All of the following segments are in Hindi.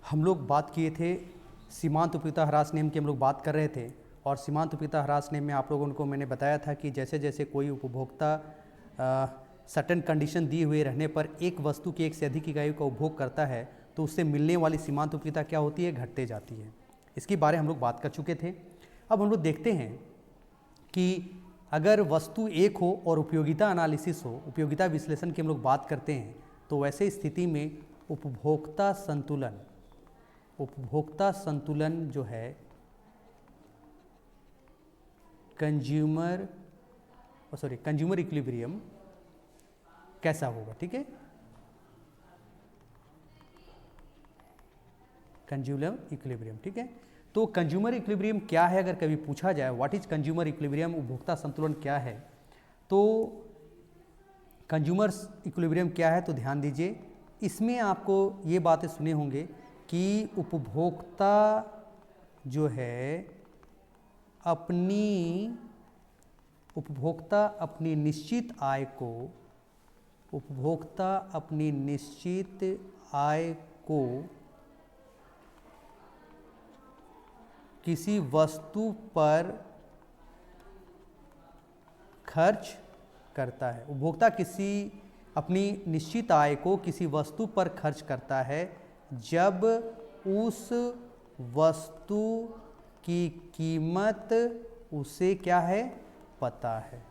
हम लोग बात किए थे सीमांत उपयोगिता ह्रास नियम की, हम लोग बात कर रहे थे। और सीमांत उपयोगिता ह्रास नियम में आप लोगों को मैंने बताया था कि जैसे जैसे कोई उपभोक्ता सर्टेन कंडीशन दिए हुए रहने पर एक वस्तु की एक से अधिक इकाइयों का उपभोग करता है तो उससे मिलने वाली सीमांत उपयोगिता क्या होती है, घटते जाती है। इसके बारे में हम लोग बात कर चुके थे। अब हम लोग देखते हैं कि अगर वस्तु एक हो और उपयोगिता एनालिसिस हो, उपयोगिता विश्लेषण की हम लोग बात करते हैं, तो वैसे स्थिति में उपभोक्ता संतुलन जो है कंज्यूमर इक्विलिब्रियम कैसा होगा, ठीक है। कंज्यूमर इक्विलिब्रियम, ठीक है। तो कंज्यूमर इक्विलिब्रियम क्या है, अगर कभी पूछा जाए व्हाट इज कंज्यूमर इक्विलिब्रियम, उपभोक्ता संतुलन क्या है, तो कंज्यूमर इक्विलिब्रियम क्या है, तो ध्यान दीजिए। इसमें आपको ये बातें सुने होंगे कि उपभोक्ता जो है अपनी निश्चित आय को किसी वस्तु पर खर्च करता है। उपभोक्ता अपनी निश्चित आय को किसी वस्तु पर खर्च करता है जब उस वस्तु की कीमत उसे क्या है, पता है,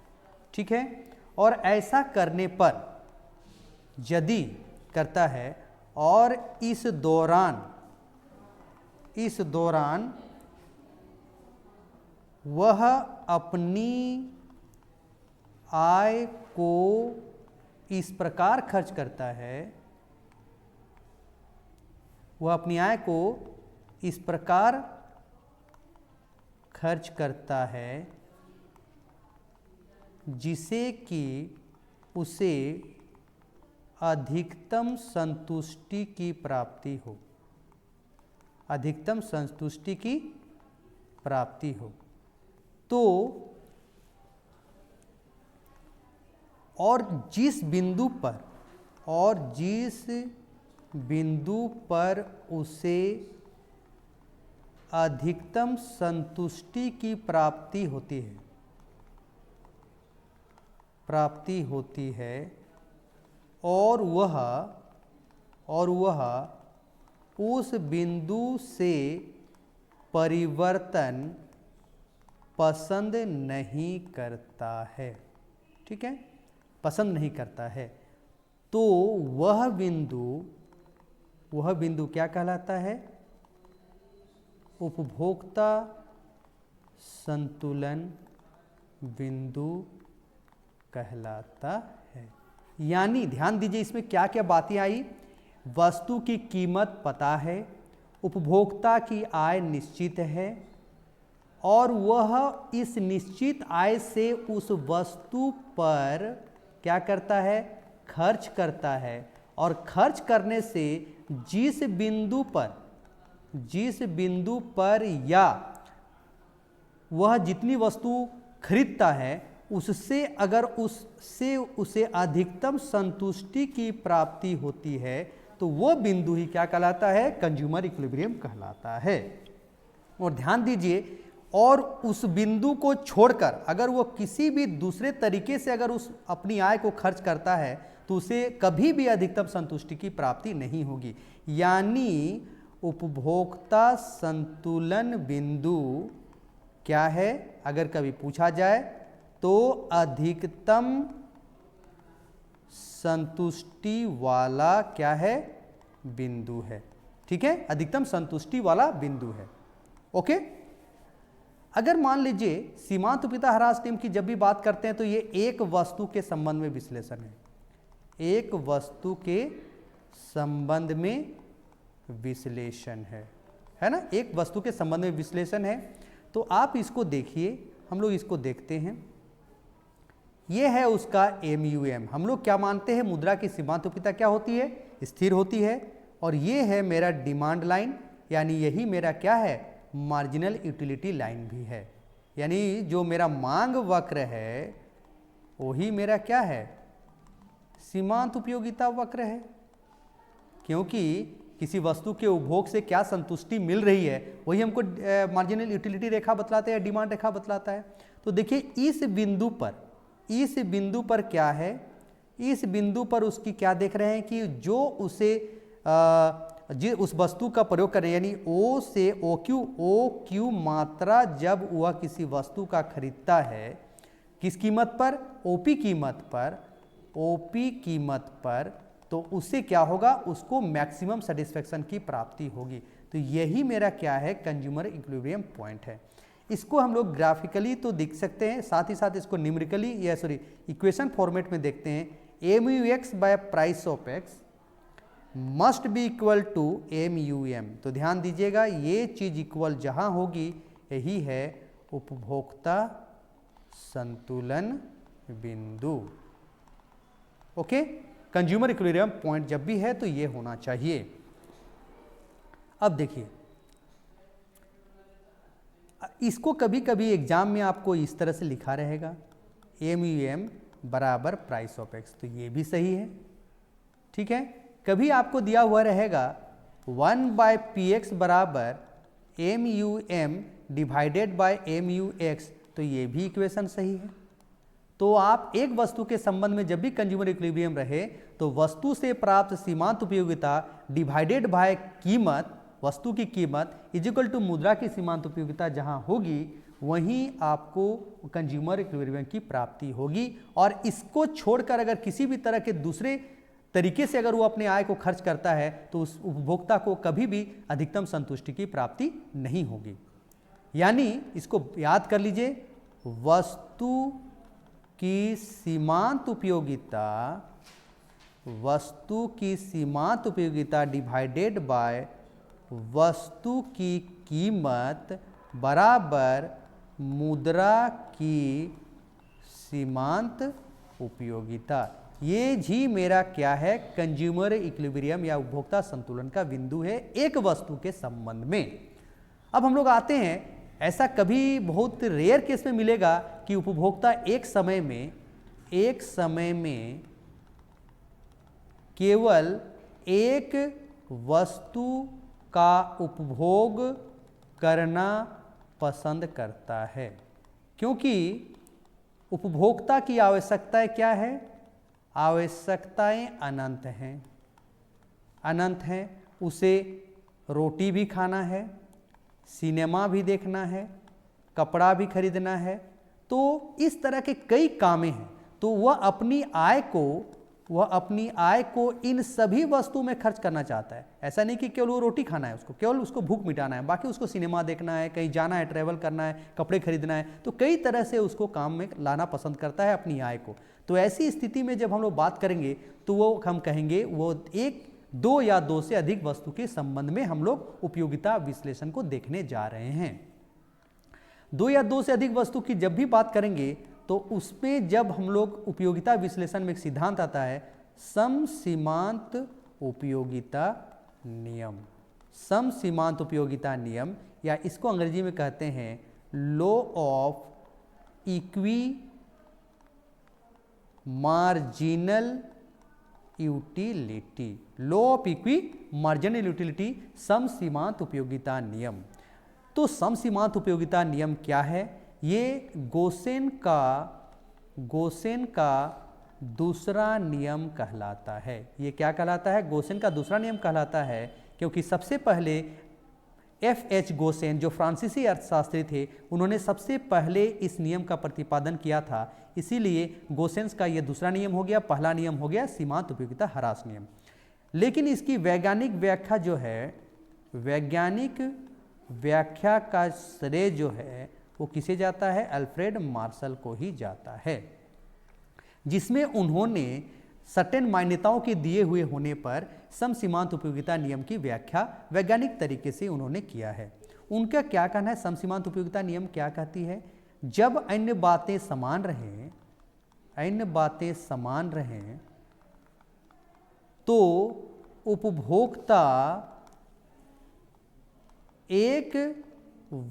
ठीक है। और ऐसा करने पर यदि करता है और इस दौरान वह अपनी आय को इस प्रकार खर्च करता है, वह अपनी आय को इस प्रकार खर्च करता है जिसे कि उसे अधिकतम संतुष्टि की प्राप्ति हो, तो और जिस बिंदु पर उसे अधिकतम संतुष्टि की प्राप्ति होती है और वह उस बिंदु से परिवर्तन पसंद नहीं करता है, ठीक है, पसंद नहीं करता है, तो वह बिंदु क्या कहलाता है, उपभोक्ता संतुलन बिंदु कहलाता है। यानी ध्यान दीजिए इसमें क्या क्या बातें आई। वस्तु की कीमत पता है, उपभोक्ता की आय निश्चित है और वह इस निश्चित आय से उस वस्तु पर क्या करता है, खर्च करता है। और खर्च करने से जिस बिंदु पर या वह जितनी वस्तु खरीदता है उससे अगर उसे अधिकतम संतुष्टि की प्राप्ति होती है तो वह बिंदु ही क्या कहलाता है, कंज्यूमर इक्विलिब्रियम कहलाता है। और ध्यान दीजिए, और उस बिंदु को छोड़कर अगर वो किसी भी दूसरे तरीके से अगर उस अपनी आय को खर्च करता है तो उसे कभी भी अधिकतम संतुष्टि की प्राप्ति नहीं होगी। यानी उपभोक्ता संतुलन बिंदु क्या है, अगर कभी पूछा जाए तो अधिकतम संतुष्टि वाला क्या है, बिंदु है, ठीक है, अधिकतम संतुष्टि वाला बिंदु है। ओके। अगर मान लीजिए सीमांत उपयोगिता ह्रास नियम की जब भी बात करते हैं तो ये एक वस्तु के संबंध में विश्लेषण है, एक वस्तु के संबंध में विश्लेषण है ना, एक वस्तु के संबंध में विश्लेषण है। तो आप इसको देखिए, हम लोग इसको देखते हैं। ये है उसका MUM। हम लोग क्या मानते हैं, मुद्रा की सीमांत उपयोगिता क्या होती है, स्थिर होती है। और ये है मेरा डिमांड लाइन, यानी यही मेरा क्या है, मार्जिनल यूटिलिटी लाइन भी है। यानी जो मेरा मांग वक्र है वही मेरा क्या है, सीमांत उपयोगिता वक्र है। क्योंकि किसी वस्तु के उपभोग से क्या संतुष्टि मिल रही है, वही हमको मार्जिनल यूटिलिटी रेखा बतलाता है या डिमांड रेखा बतलाता है। तो देखिए इस बिंदु पर क्या है, इस बिंदु पर उसकी क्या देख रहे हैं कि जो उसे उस वस्तु का प्रयोग कर रहे हैं, यानी ओ से ओ क्यू मात्रा जब वह किसी वस्तु का खरीदता है, किस कीमत पर, ओपी कीमत पर, तो उससे क्या होगा, उसको मैक्सिमम सेटिस्फेक्शन की प्राप्ति होगी। तो यही मेरा क्या है, कंज्यूमर इक्विलिब्रियम पॉइंट है। इसको हम लोग ग्राफिकली तो देख सकते हैं, साथ ही साथ इसको न्यूमेरिकली या इक्वेशन फॉर्मेट में देखते हैं। MUX by price of X must be equal to MUM। तो ध्यान दीजिएगा, ये चीज इक्वल जहां होगी यही है उपभोक्ता संतुलन बिंदु। ओके, कंज्यूमर इक्विलिब्रियम पॉइंट जब भी है तो ये होना चाहिए। अब देखिए, इसको कभी कभी एग्जाम में आपको इस तरह से लिखा रहेगा, MUM बराबर प्राइस ऑफ एक्स, तो ये भी सही है, ठीक है। कभी आपको दिया हुआ रहेगा 1/PX बराबर MUM डिवाइडेड बाय MUX, तो ये भी इक्वेशन सही है। तो आप एक वस्तु के संबंध में जब भी कंज्यूमर इक्विलिब्रियम रहे तो वस्तु से प्राप्त सीमांत उपयोगिता डिवाइडेड बाय कीमत, वस्तु की कीमत इज इक्वल टू मुद्रा की सीमांत उपयोगिता जहां होगी, वहीं आपको कंज्यूमर इक्विलिब्रियम की प्राप्ति होगी। और इसको छोड़कर अगर किसी भी तरह के दूसरे तरीके से अगर वो अपने आय को खर्च करता है तो उस उपभोक्ता को कभी भी अधिकतम संतुष्टि की प्राप्ति नहीं होगी। यानी इसको याद कर लीजिए, वस्तु की सीमांत उपयोगिता डिवाइडेड बाय वस्तु की कीमत बराबर मुद्रा की सीमांत उपयोगिता। ये जी मेरा क्या है, कंज्यूमर इक्विलिब्रियम या उपभोक्ता संतुलन का बिंदु है एक वस्तु के संबंध में। अब हम लोग आते हैं, ऐसा कभी बहुत रेयर केस में मिलेगा कि उपभोक्ता एक समय में केवल एक वस्तु का उपभोग करना पसंद करता है, क्योंकि उपभोक्ता की आवश्यकताएं क्या है, आवश्यकताएं अनंत हैं। उसे रोटी भी खाना है, सिनेमा भी देखना है, कपड़ा भी खरीदना है, तो इस तरह के कई कामें हैं। तो वह अपनी आय को इन सभी वस्तु में खर्च करना चाहता है। ऐसा नहीं कि केवल वो रोटी खाना है, केवल उसको भूख मिटाना है, बाकी उसको सिनेमा देखना है, कहीं जाना है, ट्रैवल करना है, कपड़े खरीदना है, तो कई तरह से उसको काम में लाना पसंद करता है अपनी आय को। तो ऐसी स्थिति में जब हम लोग बात करेंगे तो वो हम कहेंगे वो एक, दो या दो से अधिक वस्तु के संबंध में हम लोग उपयोगिता विश्लेषण को देखने जा रहे हैं। दो या दो से अधिक वस्तु की जब भी बात करेंगे तो उसमें जब हम लोग उपयोगिता विश्लेषण में एक सिद्धांत आता है, समसीमांत उपयोगिता नियम, या इसको अंग्रेजी में कहते हैं law of equimarginal utility, समसीमांत उपयोगिता नियम। तो समसीमांत उपयोगिता नियम क्या है, ये गोसेन का दूसरा नियम कहलाता है। ये क्या कहलाता है, गोसेन का दूसरा नियम कहलाता है, क्योंकि सबसे पहले FH गोसेन जो फ्रांसीसी अर्थशास्त्री थे, उन्होंने सबसे पहले इस नियम का प्रतिपादन किया था, इसीलिए गोसेन्स का ये दूसरा नियम हो गया। पहला नियम हो गया सीमांत उपयोगिता ह्रास नियम। लेकिन इसकी वैज्ञानिक व्याख्या जो है, वैज्ञानिक व्याख्या का श्रेय जो है वो किसे जाता है, अल्फ्रेड मार्शल को ही जाता है, जिसमें उन्होंने सर्टेन मान्यताओं के दिए हुए होने पर समसीमांत उपयोगिता नियम की व्याख्या वैज्ञानिक तरीके से उन्होंने किया है। उनका क्या कहना है, समसीमांत उपयोगिता नियम क्या कहती है, जब अन्य बातें समान रहें तो उपभोक्ता एक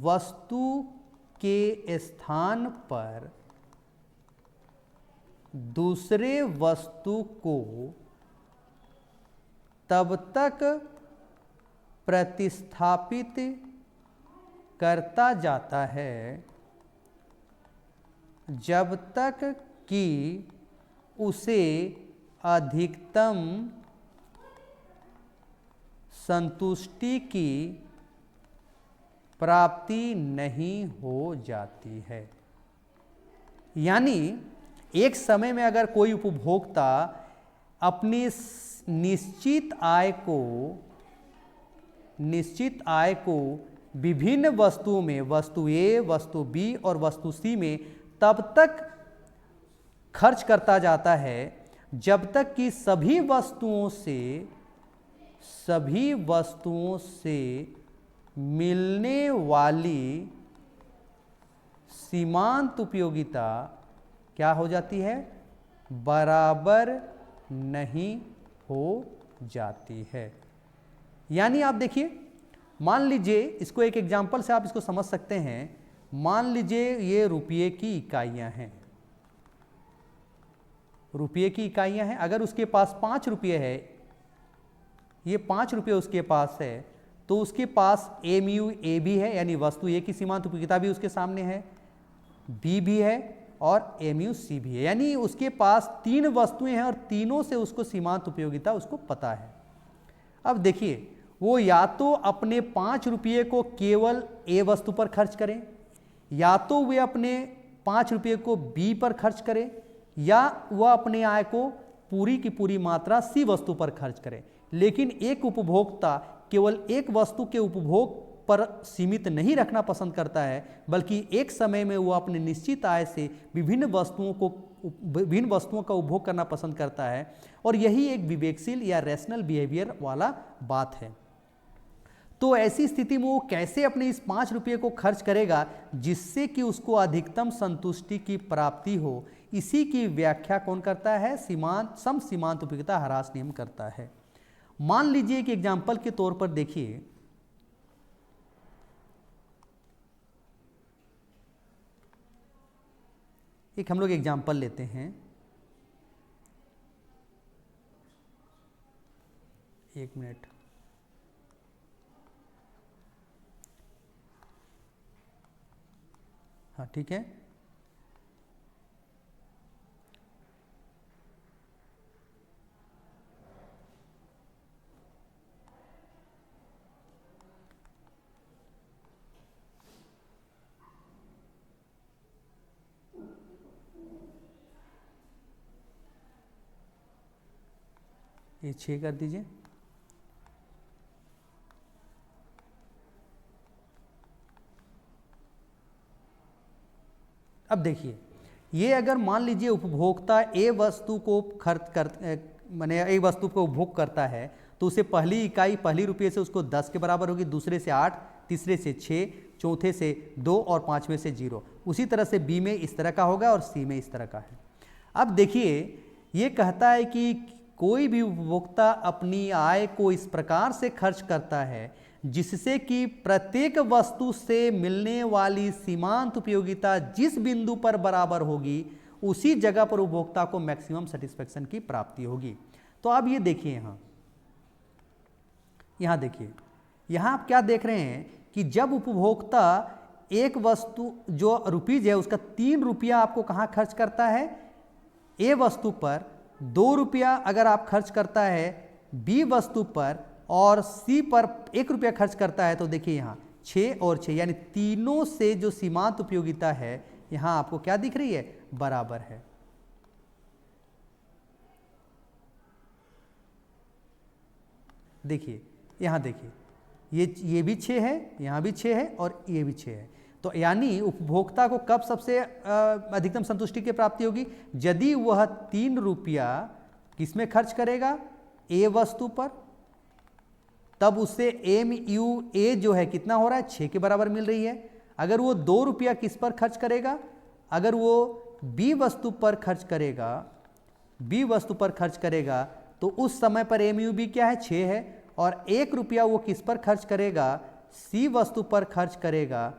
वस्तु के स्थान पर दूसरे वस्तु को तब तक प्रतिस्थापित करता जाता है जब तक कि उसे अधिकतम संतुष्टि की प्राप्ति नहीं हो जाती है। यानी एक समय में अगर कोई उपभोक्ता अपनी निश्चित आय को विभिन्न वस्तुओं में, वस्तु ए, वस्तु बी और वस्तु सी में तब तक खर्च करता जाता है जब तक कि सभी वस्तुओं से मिलने वाली सीमांत उपयोगिता क्या हो जाती है, बराबर नहीं हो जाती है। यानी आप देखिए, मान लीजिए, इसको एक एग्जांपल से आप इसको समझ सकते हैं। मान लीजिए ये रुपये की इकाइयां हैं, रुपये की इकाइयां हैं। अगर उसके पास 5 रुपये है, ये 5 रुपये उसके पास है, तो उसके पास एमयू ए भी है, यानी वस्तु ए की सीमांत उपयोगिता भी उसके सामने है, बी भी है और एमयू सी भी है। यानी उसके पास 3 वस्तुएं हैं और तीनों से उसको सीमांत उपयोगिता उसको पता है। अब देखिए, वो या तो अपने 5 रुपये को केवल ए वस्तु पर खर्च करें, या तो वे अपने 5 रुपये को बी पर खर्च करें, या वह अपने आय को पूरी की पूरी मात्रा सी वस्तु पर खर्च करें। लेकिन एक उपभोक्ता केवल एक वस्तु के उपभोग पर सीमित नहीं रखना पसंद करता है, बल्कि एक समय में वह अपने निश्चित आय से विभिन्न वस्तुओं का उपभोग करना पसंद करता है। और यही एक विवेकशील या रैशनल बिहेवियर वाला बात है। तो ऐसी स्थिति में वो कैसे अपने इस 5 रुपये को खर्च करेगा जिससे कि उसको अधिकतम संतुष्टि की प्राप्ति हो, इसी की व्याख्या कौन करता है, समसीमांत उपयोगिता ह्रास नियम करता है। मान लीजिए कि एग्जाम्पल के तौर पर देखिए, एक हम लोग एग्जाम्पल लेते हैं। एक मिनट, हाँ ठीक है। ये 6 कर दीजिए। अब देखिए, ये अगर मान लीजिए उपभोक्ता ए वस्तु को ए वस्तु को उपभोग करता है, तो उसे पहली इकाई पहली रुपये से उसको 10 के बराबर होगी, दूसरे से 8, तीसरे से 6, चौथे से 2 और पांचवें से 0। उसी तरह से बी में इस तरह का होगा और सी में इस तरह का है। अब देखिए, ये कहता है कि कोई भी उपभोक्ता अपनी आय को इस प्रकार से खर्च करता है जिससे कि प्रत्येक वस्तु से मिलने वाली सीमांत उपयोगिता जिस बिंदु पर बराबर होगी, उसी जगह पर उपभोक्ता को मैक्सिमम सेटिस्फेक्शन की प्राप्ति होगी। तो अब ये देखिए, यहां देखिए, यहां आप क्या देख रहे हैं कि जब उपभोक्ता एक वस्तु जो रुपीज है उसका 3 रुपया आपको कहां खर्च करता है, ए वस्तु पर, 2 रुपया अगर आप खर्च करता है बी वस्तु पर, और सी पर 1 रुपया खर्च करता है, तो देखिए यहाँ 6 और 6, यानी तीनों से जो सीमांत उपयोगिता है यहाँ आपको क्या दिख रही है, बराबर है। देखिए, यहाँ देखिए, ये भी 6 है, यहाँ भी 6 है और ये भी 6 है। तो यानी उपभोक्ता को कब सबसे अधिकतम संतुष्टि की प्राप्ति होगी, यदि वह 3 रुपया किसमें खर्च करेगा, ए वस्तु पर, तब उससे एम यू ए जो है कितना हो रहा है, 6 के बराबर मिल रही है। अगर वो 2 रुपया किस पर खर्च करेगा, अगर वो बी वस्तु पर खर्च करेगा, तो उस समय पर एम यू बी क्या है, 6 है, और 1 रुपया वो किस पर खर्च करेगा, सी वस्तु पर खर्च करेगा,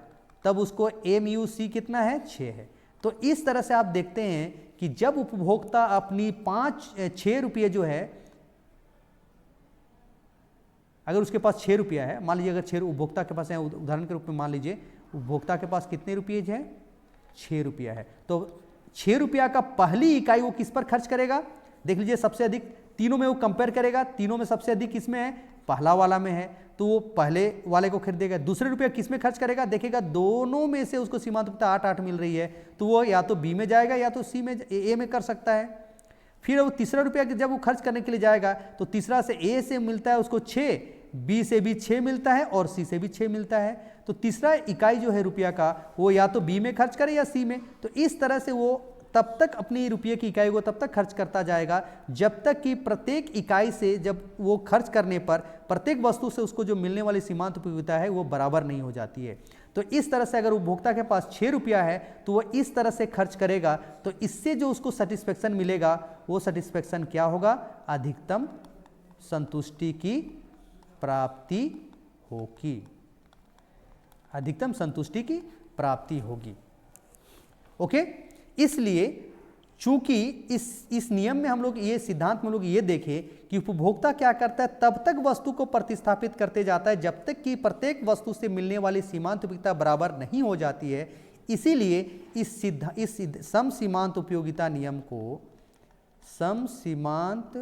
तब उसको एम यू सी कितना है, 6 है। तो इस तरह से आप देखते हैं कि जब उपभोक्ता अपनी 6 रुपये जो है अगर उसके पास 6 रुपया है, मान लीजिए अगर 6 उपभोक्ता के पास है, उदाहरण के रूप में मान लीजिए उपभोक्ता के पास कितने रुपये है, 6 रुपया है, तो 6 रुपया का पहली इकाई वो किस पर खर्च करेगा, देख लीजिए सबसे अधिक तीनों में वो कंपेयर करेगा, तीनों में सबसे अधिक किस में है, पहला वाला में है, तो वो पहले वाले को खरीदेगा। दूसरे रुपया किस में खर्च करेगा, देखेगा दोनों में से उसको सीमांत उपभोक्ता 8 मिल रही है, तो वो या तो बी में जाएगा या तो सी में, ए में कर सकता है। फिर वो तीसरा रुपया जब वो खर्च करने के लिए जाएगा तो तीसरा से ए से मिलता है उसको 6, बी से भी 6 मिलता है और सी से भी 6 मिलता है, तो तीसरा इकाई जो है रुपया का वो या तो बी में खर्च करे या सी में। तो इस तरह से वो तब तक अपनी रुपये की इकाई को तब तक खर्च करता जाएगा जब तक कि प्रत्येक इकाई से, जब वो खर्च करने पर प्रत्येक वस्तु से उसको जो मिलने वाली सीमांत उपयोगिता है वो बराबर नहीं हो जाती है। तो इस तरह से अगर उपभोक्ता के पास 6 रुपया है तो वो इस तरह से खर्च करेगा, तो इससे जो उसको सेटिस्फेक्शन मिलेगा वो सेटिस्फेक्शन क्या होगा, अधिकतम संतुष्टि की प्राप्ति होगी, अधिकतम संतुष्टि की प्राप्ति होगी। ओके, इसलिए चूंकि इस नियम में हम लोग ये सिद्धांत में लोग ये देखें कि उपभोक्ता क्या करता है, तब तक वस्तु को प्रतिस्थापित करते जाता है जब तक कि प्रत्येक वस्तु से मिलने वाली सीमांत उपयोगिता बराबर नहीं हो जाती है। इसीलिए इस समसीमांत उपयोगिता नियम को, समसीमांत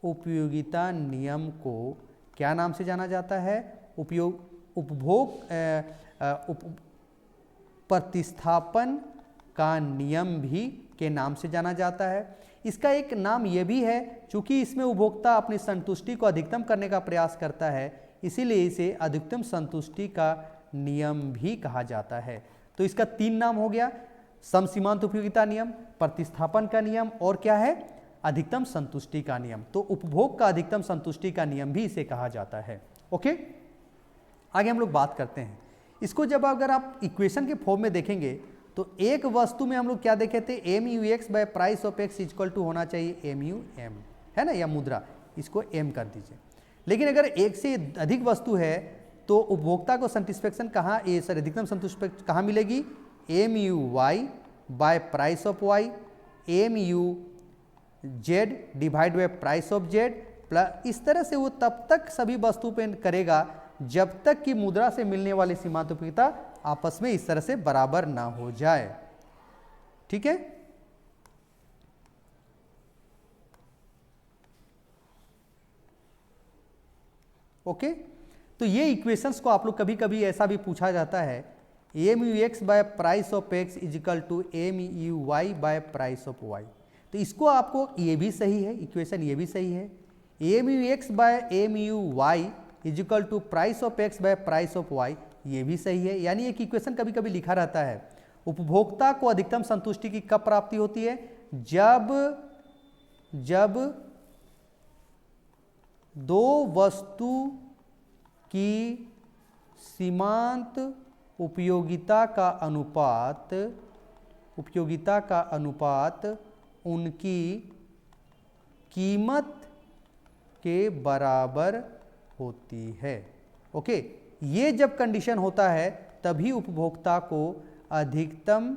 उपयोगिता नियम को क्या नाम से जाना जाता है, प्रतिस्थापन का नियम भी के नाम से जाना जाता है। इसका एक नाम यह भी है, चूंकि इसमें उपभोक्ता अपनी संतुष्टि को अधिकतम करने का प्रयास करता है, इसीलिए इसे अधिकतम संतुष्टि का नियम भी कहा जाता है। तो इसका 3 नाम हो गया, समसीमांत उपयोगिता नियम, प्रतिस्थापन का नियम और क्या है, अधिकतम संतुष्टि का नियम। तो उपभोग का अधिकतम संतुष्टि का नियम भी इसे कहा जाता है। ओके, आगे हम लोग बात करते हैं इसको। जब अगर आप इक्वेशन के फॉर्म में देखेंगे तो एक वस्तु में हम लोग क्या देखे थे, M U X by price of X equal to होना चाहिए एम यू एम, है ना, या मुद्रा, इसको एम कर दीजिए। लेकिन अगर एक से अधिक वस्तु है तो उपभोक्ता को सेटिस्फेक्शन कहाँ, अधिकतम संतुष्टि कहाँ मिलेगी, M U Y by price of Y, M U Z divide by price of Z plus, इस तरह से वो तब तक सभी वस्तु पे करेगा जब तक कि मुद्रा से मिलने वाली सीमांत उपयोगिता आपस में इस तरह से बराबर ना हो जाए। ठीक है, ओके। तो ये इक्वेशंस को आप लोग कभी कभी ऐसा भी पूछा जाता है, M U X by price of X is equal to M U Y by price of Y. तो इसको आपको, ये भी सही है इक्वेशन, ये भी सही है, M U X by M U Y is equal to price of X by price of Y, ये भी सही है। यानी एक इक्वेशन कभी कभी लिखा रहता है, उपभोक्ता को अधिकतम संतुष्टि की कब प्राप्ति होती है, जब दो वस्तु की सीमांत उपयोगिता का अनुपात उनकी कीमत के बराबर होती है। ओके, ये जब कंडीशन होता है तभी उपभोक्ता को अधिकतम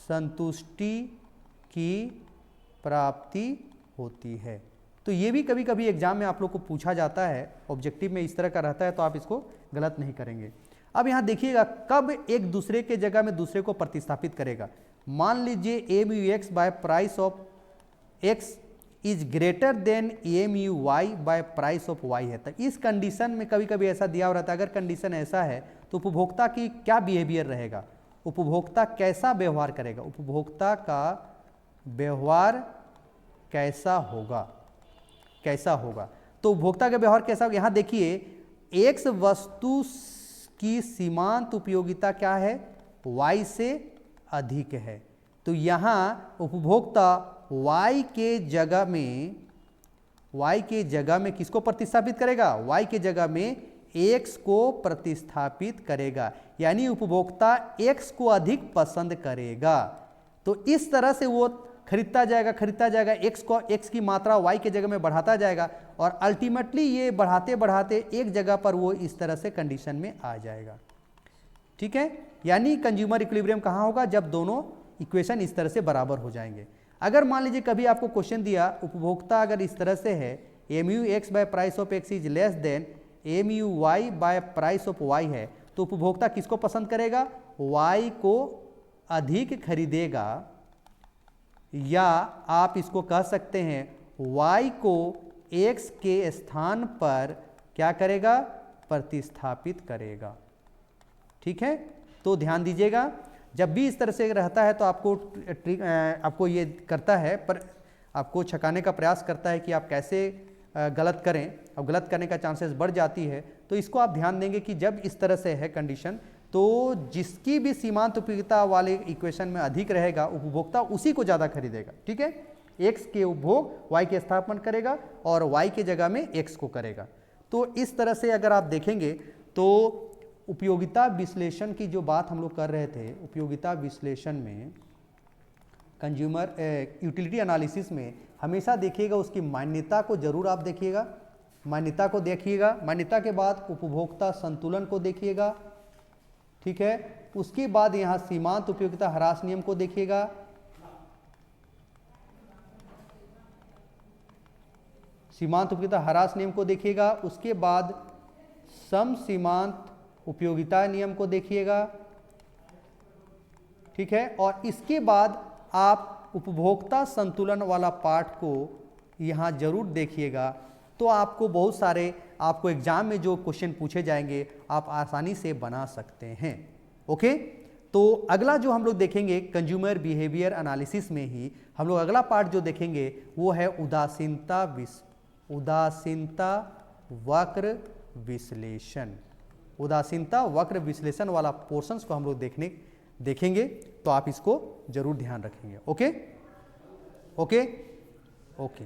संतुष्टि की प्राप्ति होती है। तो ये भी कभी कभी एग्जाम में आप लोग को पूछा जाता है, ऑब्जेक्टिव में इस तरह का रहता है, तो आप इसको गलत नहीं करेंगे। अब यहाँ देखिएगा कब एक दूसरे के जगह में दूसरे को प्रतिस्थापित करेगा। मान लीजिए M U X by price of X is greater than M U Y by price of Y है। तो इस कंडीशन में कभी कभी ऐसा दिया हुआ रहता है, अगर कंडीशन ऐसा है तो उपभोक्ता की क्या बिहेवियर रहेगा, उपभोक्ता कैसा व्यवहार करेगा, उपभोक्ता का व्यवहार कैसा होगा। तो उपभोक्ता का व्यवहार कैसा होगा, यहाँ देखिए एक्स वस्तु की सीमांत उपयोगिता क्या है, वाई से अधिक है। तो यहाँ उपभोक्ता y के जगह में किसको प्रतिस्थापित करेगा, y के जगह में x को प्रतिस्थापित करेगा, यानी उपभोक्ता x को अधिक पसंद करेगा। तो इस तरह से वो खरीदता जाएगा, x की मात्रा y के जगह में बढ़ाता जाएगा और अल्टीमेटली ये बढ़ाते बढ़ाते एक जगह पर वो इस तरह से कंडीशन में आ जाएगा। ठीक है, यानी कंज्यूमर इक्विलिब्रियम कहाँ होगा, जब दोनों इक्वेशन इस तरह से बराबर हो जाएंगे। अगर मान लीजिए कभी आपको क्वेश्चन दिया, उपभोक्ता अगर इस तरह से है M U X by price of X is less than M U Y by price of Y है, तो उपभोक्ता किसको पसंद करेगा? वाई को अधिक खरीदेगा, या आप इसको कह सकते हैं y को x के स्थान पर क्या करेगा? प्रतिस्थापित करेगा। ठीक है, तो ध्यान दीजिएगा, जब भी इस तरह से रहता है तो आपको ये करता है, पर आपको छकाने का प्रयास करता है कि आप कैसे गलत करें। अब गलत करने का चांसेस बढ़ जाती है, तो इसको आप ध्यान देंगे कि जब इस तरह से है कंडीशन, तो जिसकी भी सीमांत उपयोगिता वाले इक्वेशन में अधिक रहेगा, उपभोक्ता उसी को ज़्यादा खरीदेगा। ठीक है, x के उपभोग y के स्थापन करेगा और y के जगह में x को करेगा। तो इस तरह से अगर आप देखेंगे तो उपयोगिता विश्लेषण की जो बात हम लोग कर रहे थे, उपयोगिता विश्लेषण में कंज्यूमर यूटिलिटी एनालिसिस में हमेशा देखिएगा उसकी मान्यता को जरूर आप देखिएगा, मान्यता को देखिएगा। मान्यता के बाद उपभोक्ता संतुलन को देखिएगा। ठीक है, उसके बाद यहाँ सीमांत उपयोगिता ह्रास नियम को देखिएगा। सीमांत उपयोगिता ह्रास नियम को देखिएगा। उसके बाद सम सीमांत उपयोगिता नियम को देखिएगा। ठीक है, और इसके बाद आप उपभोक्ता संतुलन वाला पार्ट को यहाँ जरूर देखिएगा। तो आपको बहुत सारे आपको एग्जाम में जो क्वेश्चन पूछे जाएंगे आप आसानी से बना सकते हैं। ओके, तो अगला जो हम लोग देखेंगे कंज्यूमर बिहेवियर एनालिसिस में ही हम लोग अगला पार्ट जो देखेंगे वो है उदासीनता वक्र विश्लेषण। उदासीनता वक्र विश्लेषण वाला पोर्शंस को हम लोग देखेंगे, तो आप इसको जरूर ध्यान रखेंगे। Okay okay okay.